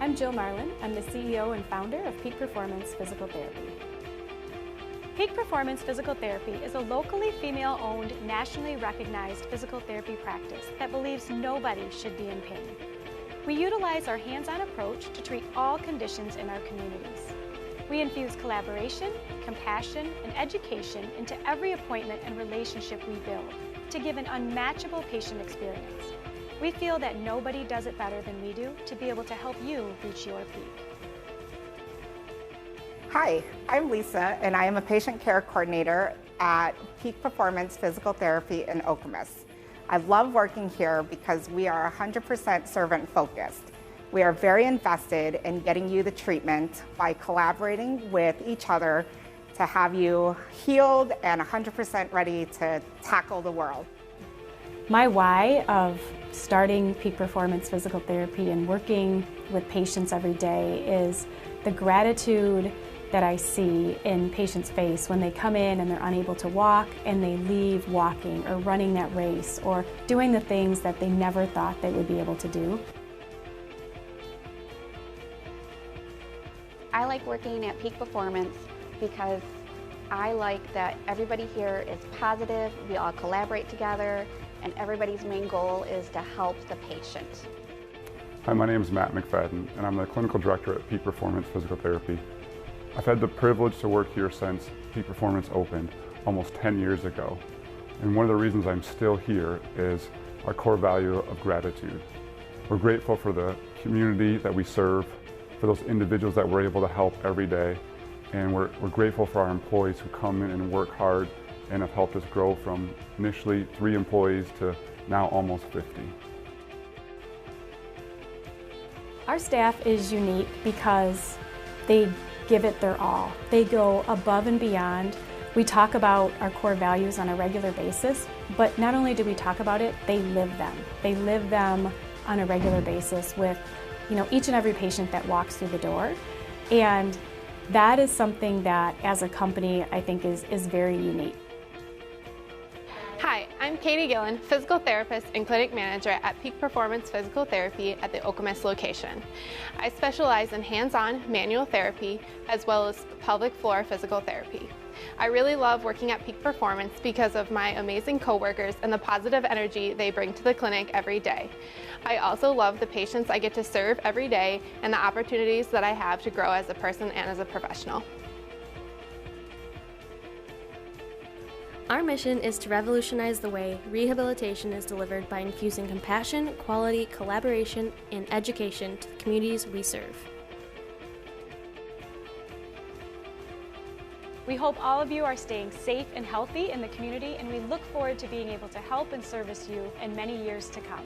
I'm Jill Marlin. I'm the CEO and founder of Peak Performance Physical Therapy. Peak Performance Physical Therapy is a locally female-owned, nationally recognized physical therapy practice that believes nobody should be in pain. We utilize our hands-on approach to treat all conditions in our communities. We infuse collaboration, compassion, and education into every appointment and relationship we build to give an unmatchable patient experience. We feel that nobody does it better than we do to be able to help you reach your peak. Hi, I'm Lisa, and I am a patient care coordinator at Peak Performance Physical Therapy in Okemos. I love working here because we are 100% servant focused. We are very invested in getting you the treatment by collaborating with each other to have you healed and 100% ready to tackle the world. My why of starting Peak Performance Physical Therapy and working with patients every day is the gratitude that I see in patients' face when they come in and they're unable to walk and they leave walking or running that race or doing the things that they never thought they would be able to do. I like working at Peak Performance because I like that everybody here is positive, we all collaborate together, and everybody's main goal is to help the patient. Hi, my name is Matt McFadden, and I'm the Clinical Director at Peak Performance Physical Therapy. I've had the privilege to work here since Peak Performance opened almost 10 years ago. And one of the reasons I'm still here is our core value of gratitude. We're grateful for the community that we serve, for those individuals that we're able to help every day, and we're grateful for our employees who come in and work hard and have helped us grow from initially 3 employees to now almost 50. Our staff is unique because they give it their all. They go above and beyond. We talk about our core values on a regular basis, but not only do we talk about it, they live them. They live them on a regular basis with each and every patient that walks through the door. And that is something that as a company I think is very unique. Hi, I'm Katie Gillen, physical therapist and clinic manager at Peak Performance Physical Therapy at the Okemos location. I specialize in hands-on manual therapy as well as pelvic floor physical therapy. I really love working at Peak Performance because of my amazing coworkers and the positive energy they bring to the clinic every day. I also love the patients I get to serve every day and the opportunities that I have to grow as a person and as a professional. Our mission is to revolutionize the way rehabilitation is delivered by infusing compassion, quality, collaboration, and education to the communities we serve. We hope all of you are staying safe and healthy in the community, and we look forward to being able to help and service you in many years to come.